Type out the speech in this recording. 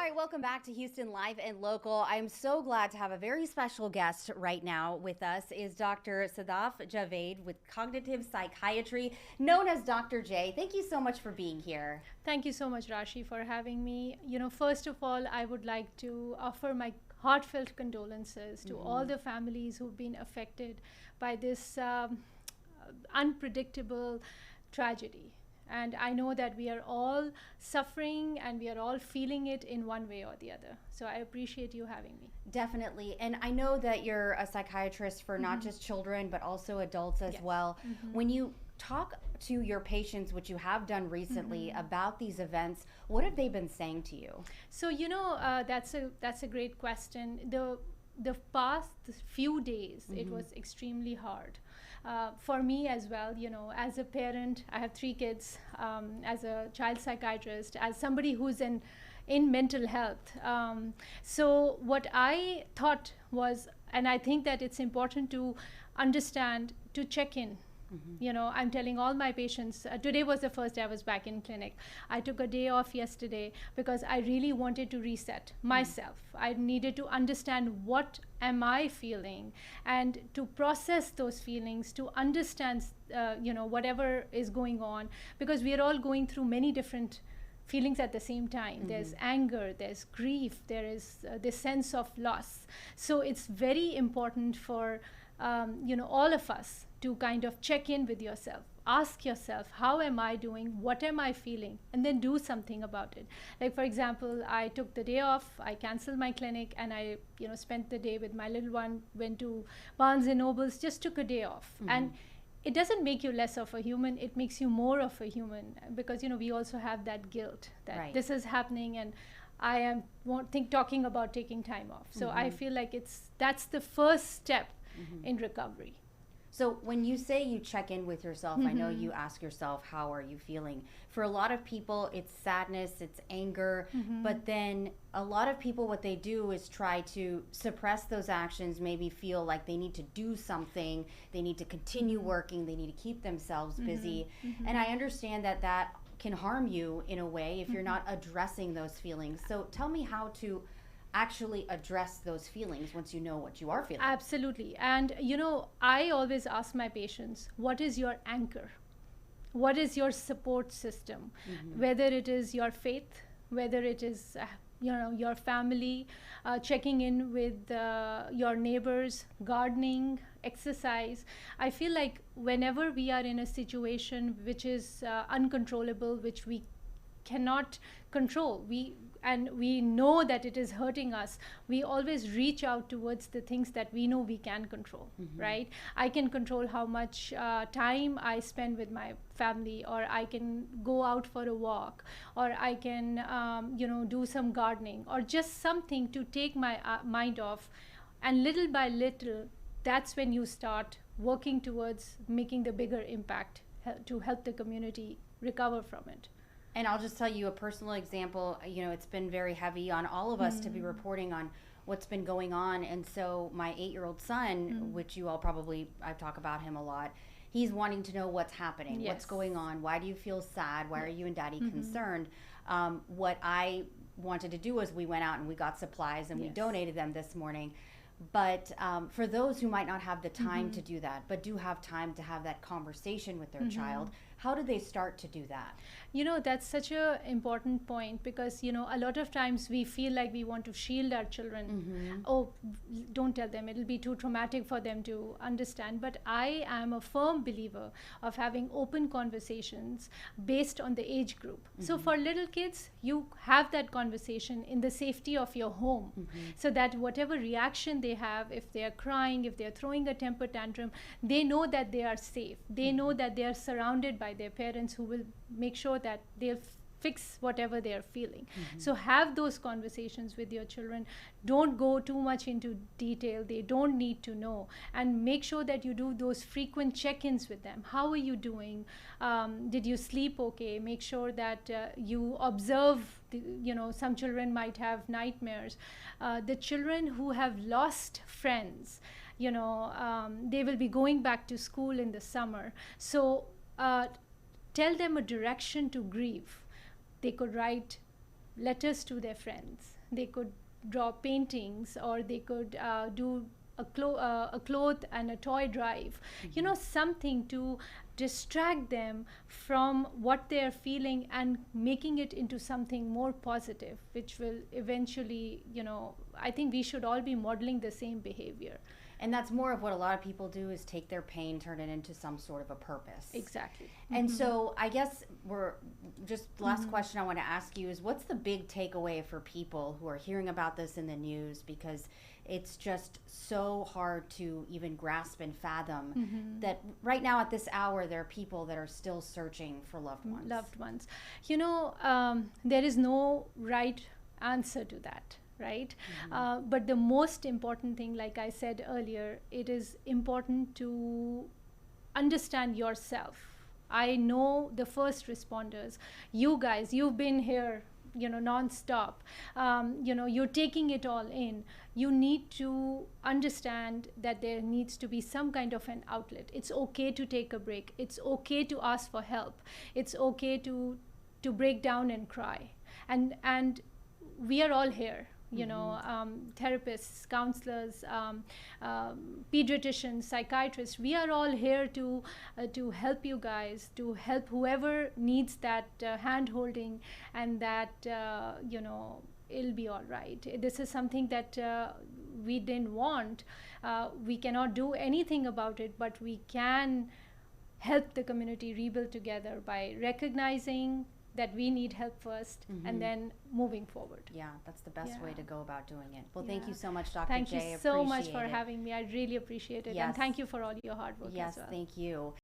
All right, welcome back to Houston Live and Local. I'm so glad to have a very special guest right now with us is Dr. Sadaf Javaid with Cognitive Psychiatry, known as Dr. J. Thank you so much for being here. Thank you so much, Rashi, for having me. First of all, I would like to offer my heartfelt condolences to all the families who've been affected by this unpredictable tragedy. And I know that we are all suffering and we are all feeling it in one way or the other. So I appreciate you having me. Definitely. And I know that you're a psychiatrist for not just children, but also adults as well. When you talk to your patients, which you have done recently, about these events, what have they been saying to you? So, that's a great question. The past few days, it was extremely hard. For me as well, as a parent, I have 3 kids, as a child psychiatrist, as somebody who's in mental health. So what I thought was, and I think that it's important to understand, to check in. I'm telling all my patients, today was the first day I was back in clinic. I took a day off yesterday because I really wanted to reset myself. I needed to understand what am I feeling and to process those feelings, to understand, whatever is going on, because we are all going through many different feelings at the same time. There's anger, there's grief, there is this sense of loss. So it's very important for all of us to kind of check in with yourself. Ask yourself, how am I doing? What am I feeling? And then do something about it. Like, for example, I took the day off, I canceled my clinic, and I, spent the day with my little one, went to Barnes and Nobles, just took a day off. And it doesn't make you less of a human, it makes you more of a human, because, we also have that guilt that this is happening and I am talking about taking time off. So I feel like that's the first step in recovery. So when you say you check in with yourself, I know you ask yourself, how are you feeling? For a lot of people, it's sadness, it's anger, but then a lot of people, what they do is try to suppress those actions, maybe feel like they need to do something, they need to continue working, they need to keep themselves busy. And I understand that that can harm you in a way if you're not addressing those feelings. So tell me how to actually address those feelings once you know what you are feeling. Absolutely. And I always ask my patients, what is your anchor? What is your support system? Whether it is your faith, whether it is your family, checking in with your neighbors, gardening, exercise. I feel like whenever we are in a situation which is uncontrollable, which we cannot control, we know that it is hurting us, we always reach out towards the things that we know we can control, right? I can control how much time I spend with my family, or I can go out for a walk, or I can do some gardening, or just something to take my mind off. And little by little, that's when you start working towards making the bigger impact to help the community recover from it. And I'll just tell you a personal example. It's been very heavy on all of us to be reporting on what's been going on. And so my 8-year-old son, which you all probably, I talk about him a lot, he's wanting to know what's happening, what's going on, why do you feel sad, why are you and daddy concerned? What I wanted to do was we went out and we got supplies and we donated them this morning. But for those who might not have the time to do that, but do have time to have that conversation with their child, how do they start to do that? That's such an important point, because a lot of times we feel like we want to shield our children. Oh, don't tell them, it'll be too traumatic for them to understand. But I am a firm believer of having open conversations based on the age group. So for little kids, you have that conversation in the safety of your home, so that whatever reaction they have, if they are crying, if they are throwing a temper tantrum, they know that they are safe. They know that they are surrounded by their parents who will make sure that they'll fix whatever they are feeling. So have those conversations with your children. Don't go too much into detail. They don't need to know. And make sure that you do those frequent check-ins with them. How are you doing? Did you sleep okay? Make sure that you observe, some children might have nightmares. The children who have lost friends, they will be going back to school in the summer. So tell them a direction to grieve. They could write letters to their friends. They could draw paintings, or they could do a cloth and a toy drive, something to distract them from what they're feeling and making it into something more positive, which will eventually, I think we should all be modeling the same behavior. And that's more of what a lot of people do, is take their pain, turn it into some sort of a purpose. Exactly. And so I guess last question I want to ask you is, what's the big takeaway for people who are hearing about this in the news? Because it's just so hard to even grasp and fathom that right now at this hour, there are people that are still searching for loved ones. There is no right answer to that. Right? But the most important thing, like I said earlier, it is important to understand yourself. I know the first responders, you guys, you've been here, non-stop. You're taking it all in. You need to understand that there needs to be some kind of an outlet. It's okay to take a break. It's okay to ask for help. It's okay to break down and cry. And we are all here. Therapists, counselors, pediatricians, psychiatrists, we are all here to help you guys, to help whoever needs that hand-holding, and that, it'll be all right. This is something that we didn't want. We cannot do anything about it, but we can help the community rebuild together by recognizing that we need help first, and then moving forward. Yeah, that's the best way to go about doing it. Well, thank you so much, Dr. Thank J. you so much for having me. I really appreciate it. Yes. And thank you for all your hard work as well. Yes, thank you.